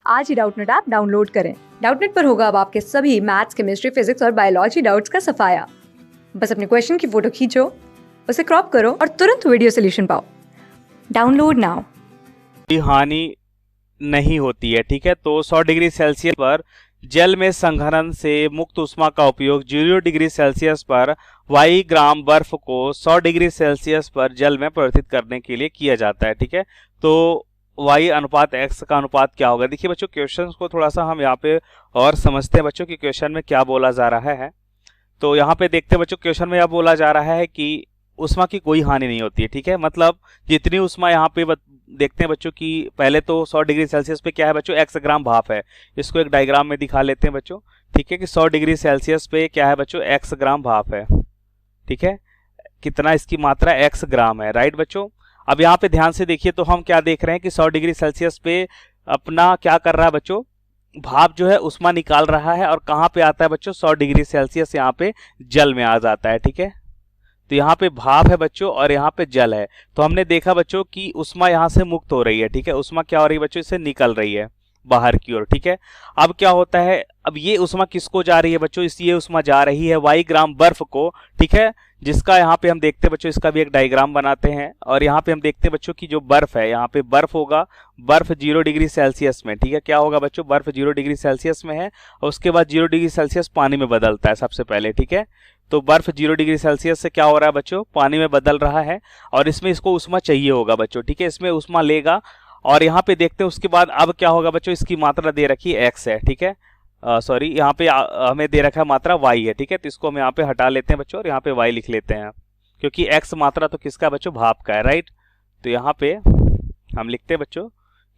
आज ही Doubtnut app download करें। Doubtnut पर होगा अब आपके सभी मैथ्स, केमिस्ट्री, फिजिक्स और बायोलॉजी डाउट्स का सफाया। बस अपने क्वेश्चन की फोटो खींचो, उसे क्रॉप करो और तुरंत वीडियो सोल्यूशन पाओ। Download now. हानि नहीं होती है, ठीक है। तो 100 डिग्री सेल्सियस पर जल में संघनन से मुक्त उष्मा का उपयोग 0 डिग्री सेल्सियस पर y ग्राम बर्फ को 100 डिग्री सेल्सियस पर जल में परिवर्तित करने के लिए किया जाता है, ठीक है। तो y अनुपात x का अनुपात क्या होगा? देखिए बच्चों, क्वेश्चन को थोड़ा सा हम यहाँ पे और समझते हैं बच्चों कि क्वेश्चन में क्या बोला जा रहा है। तो यहाँ पे देखते हैं बच्चों, क्वेश्चन में यह बोला जा रहा है कि उष्मा की कोई हानि नहीं होती है, ठीक है। मतलब जितनी उष्मा यहाँ पे देखते हैं बच्चों कि पहले तो 100 डिग्री सेल्सियस पे क्या है बच्चों, x ग्राम भाप है। इसको एक डायग्राम में दिखा लेते हैं बच्चों, ठीक है, कि 100 डिग्री सेल्सियस पे क्या है बच्चों, x ग्राम भाप है, ठीक है। कितना इसकी मात्रा x ग्राम है, राइट बच्चों। अब यहाँ पे ध्यान से देखिए, तो हम क्या देख रहे हैं कि 100 डिग्री सेल्सियस पे अपना क्या कर रहा है बच्चों, भाप जो है उष्मा निकाल रहा है। और कहाँ पे आता है बच्चों, 100 डिग्री सेल्सियस यहाँ पे जल में आ जाता है, ठीक है। तो यहाँ पे भाप है बच्चों और यहाँ पे जल है। तो हमने देखा बच्चों कि उष्मा यहाँ से मुक्त हो रही है, ठीक है। उष्मा क्या हो रही है बच्चों, इससे निकल रही है बाहर की ओर, ठीक है। अब क्या होता है, अब ये उष्मा किसको जा रही है बच्चों, ये उष्मा जा रही है y ग्राम बर्फ को, ठीक है। जिसका यहाँ पे हम देखते हैं बच्चों, इसका भी एक डायग्राम बनाते हैं। और यहाँ पे हम देखते हैं बच्चों की जो बर्फ है, यहाँ पे बर्फ होगा, बर्फ 0 डिग्री सेल्सियस में, ठीक है। क्या होगा बच्चों, बर्फ 0 डिग्री सेल्सियस में है और उसके बाद 0 डिग्री सेल्सियस पानी में बदलता है सबसे पहले, ठीक है। तो बर्फ 0 डिग्री सेल्सियस से क्या हो रहा है बच्चों, पानी में बदल रहा है और इसमें इसको उष्मा चाहिए होगा बच्चों, ठीक है। इसमें उष्मा लेगा और यहाँ पे देखते हैं उसके बाद अब क्या होगा बच्चों, इसकी मात्रा दे रखी है x है, ठीक है। सॉरी, यहाँ पे हमें दे रखा है मात्रा y है, ठीक है। तो इसको हम यहाँ पे हटा लेते हैं बच्चों और यहाँ पे y लिख लेते हैं, क्योंकि x मात्रा तो किसका बच्चों, भाप का है, राइट। तो यहाँ पे हम लिखते हैं बच्चों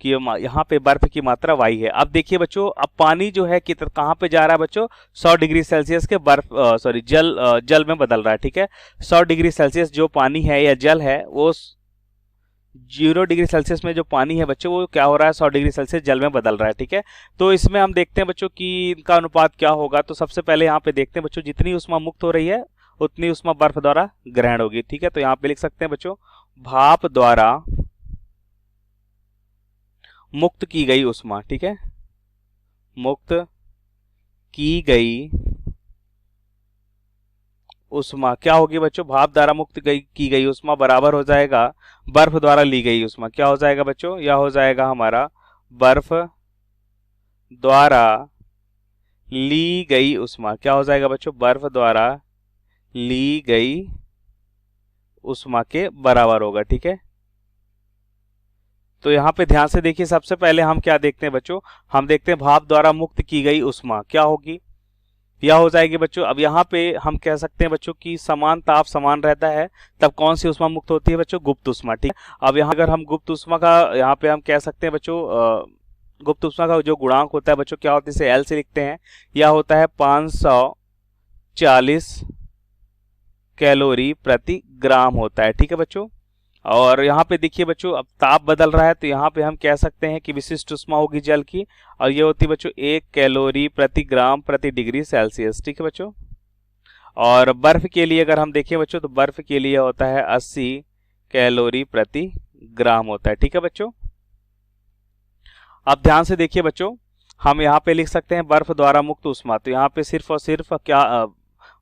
कि यहाँ पे बर्फ की मात्रा y है। अब देखिए बच्चों, अब पानी जो है कहाँ पे जा रहा है बच्चों, 100 डिग्री सेल्सियस के बर्फ सॉरी जल में बदल रहा है, ठीक है। 100 डिग्री सेल्सियस जो पानी है या जल है, वो 0 डिग्री सेल्सियस में जो पानी है बच्चों, वो क्या हो रहा है, 100 डिग्री सेल्सियस जल में बदल रहा है, ठीक है। तो इसमें हम देखते हैं बच्चों कि इनका अनुपात क्या होगा। तो सबसे पहले यहाँ पे देखते हैं बच्चों, जितनी उष्मा मुक्त हो रही है उतनी उष्मा बर्फ द्वारा ग्रहण होगी, ठीक है। तो यहाँ पे लिख सकते हैं बच्चों, भाप द्वारा मुक्त की गई उष्मा, ठीक है, मुक्त की गई उष्मा क्या होगी बच्चों, भाप द्वारा मुक्त की गई उष्मा बराबर हो जाएगा बर्फ द्वारा ली गई उष्मा। क्या हो जाएगा बच्चों, यह हो जाएगा हमारा बर्फ द्वारा ली गई उष्मा। क्या हो जाएगा बच्चों, बर्फ द्वारा ली गई उष्मा के बराबर होगा, ठीक है। तो यहाँ पे ध्यान से देखिए, सबसे पहले हम क्या देखते हैं बच्चों, हम देखते हैं भाप द्वारा मुक्त की गई उष्मा क्या होगी, यह हो जाएगी बच्चों। अब यहाँ पे हम कह सकते हैं बच्चों कि समान ताप समान रहता है, तब कौन सी उष्मा मुक्त होती है बच्चों, गुप्त उष्मा, ठीक है। अब यहाँ अगर हम गुप्त उष्मा का यहाँ पे हम कह सकते हैं बच्चों, गुप्त उष्मा का जो गुणांक होता है बच्चों, क्या होता है, इसे L से लिखते हैं। यह होता है 540 कैलोरी प्रति ग्राम होता है, ठीक है बच्चों। और यहाँ पे देखिए बच्चों, अब ताप बदल रहा है, तो यहाँ पे हम कह सकते हैं कि विशिष्ट उष्मा होगी जल की, और ये होती है बच्चों 1 कैलोरी प्रति ग्राम प्रति डिग्री सेल्सियस, ठीक है बच्चों। और बर्फ के लिए अगर हम देखें बच्चों, तो बर्फ के लिए होता है 80 कैलोरी प्रति ग्राम होता है, ठीक है बच्चों। अब ध्यान से देखिए बच्चों, हम यहाँ पे लिख सकते हैं बर्फ द्वारा मुक्त उष्मा। तो यहाँ पे सिर्फ और सिर्फ क्या,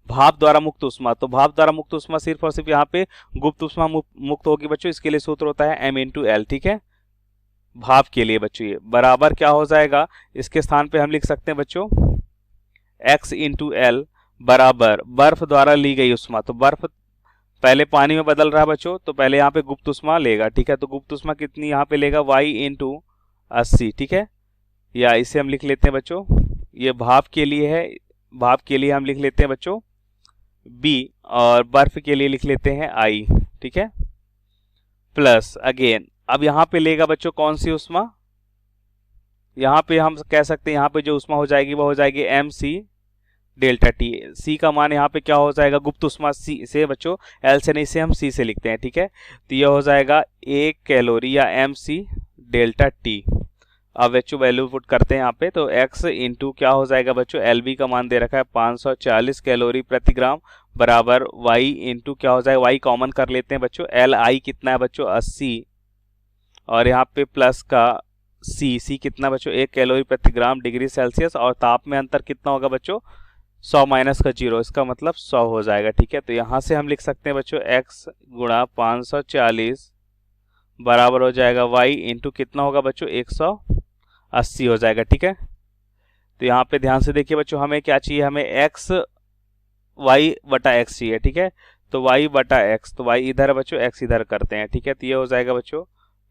भाप द्वारा मुक्त उष्मा। तो भाप द्वारा मुक्त उष्मा सिर्फ और सिर्फ यहाँ पे गुप्त उष्मा मुक्त होगी बच्चों। इसके लिए सूत्र होता है m×L, ठीक है, भाप के लिए बच्चों। ये बराबर क्या हो जाएगा, इसके स्थान पे हम लिख सकते हैं बच्चों x×L बराबर बर्फ द्वारा ली गई उष्मा। तो बर्फ पहले पानी में बदल रहा है बच्चों, तो पहले यहाँ पे गुप्त उष्मा लेगा, ठीक है। तो गुप्त उष्मा कितनी यहाँ पे लेगा, y×80, ठीक है। या इसे हम लिख लेते हैं बच्चों, ये भाप के लिए है, भाप के लिए हम लिख लेते हैं बच्चों B, और बर्फ के लिए लिख लेते हैं I, ठीक है, प्लस अगेन अब यहाँ पे लेगा बच्चों कौन सी उष्मा, यहाँ पे हम कह सकते हैं यहाँ पे जो उष्मा हो जाएगी वो हो जाएगी mc∆T। C का मान यहाँ पे क्या हो जाएगा, गुप्त उष्मा C से बच्चों, L से नहीं, से हम C से लिखते हैं, ठीक है। तो यह हो जाएगा 1 कैलोरी या mc∆T। अब बच्चों वैल्यू पुट करते हैं यहाँ पे, तो x इंटू क्या हो जाएगा बच्चों, LB का मान दे रखा है 540 कैलोरी प्रति ग्राम बराबर y इंटू क्या हो जाएगा, y कॉमन कर लेते हैं बच्चों, LI कितना है बच्चों 80, और यहाँ पे प्लस का सी कितना बच्चों 1 कैलोरी प्रति ग्राम डिग्री सेल्सियस, और ताप में अंतर कितना होगा बच्चों 100 माइनस का 0, इसका मतलब 100 हो जाएगा। ठीक है, तो यहाँ से हम लिख सकते हैं बच्चों x गुणा 540 बराबर हो जाएगा y इंटू कितना होगा बच्चों 180 हो जाएगा। ठीक है, तो यहाँ पे ध्यान से देखिए बच्चों, हमें क्या चाहिए, हमें x y बटा x चाहिए। ठीक है, तो y बटा x, तो y इधर है बच्चों, x इधर करते हैं। ठीक है, तो ये हो जाएगा बच्चों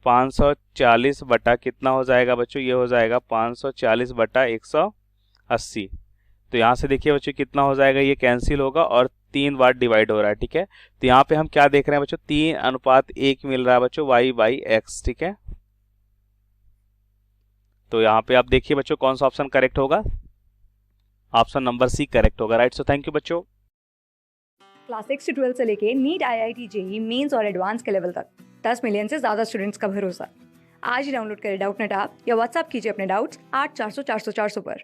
540 बटा कितना हो जाएगा बच्चों, ये हो जाएगा 540 बटा 180। तो यहाँ से देखिए बच्चों कितना हो जाएगा, ये कैंसिल होगा और 3 बार डिवाइड हो रहा है। ठीक है, तो यहाँ पे हम क्या देख रहे हैं बच्चों, 3:1 मिल रहा है बच्चों y बाई x। ठीक है, तो यहाँ पे आप देखिए बच्चों कौन सा ऑप्शन करेक्ट होगा, ऑप्शन नंबर सी करेक्ट होगा। राइट, सो थैंक यू बच्चों। क्लास 6 से 12 से लेके नीट, IIT, जेई मेंस और एडवांस के लेवल तक 10 मिलियन से ज़्यादा स्टूडेंट्स का भरोसा। आज ही डाउनलोड करें डाउटनेट ऐप या व्हाट्सएप कीजिए अपने डाउट्स 8400 400 400 पर।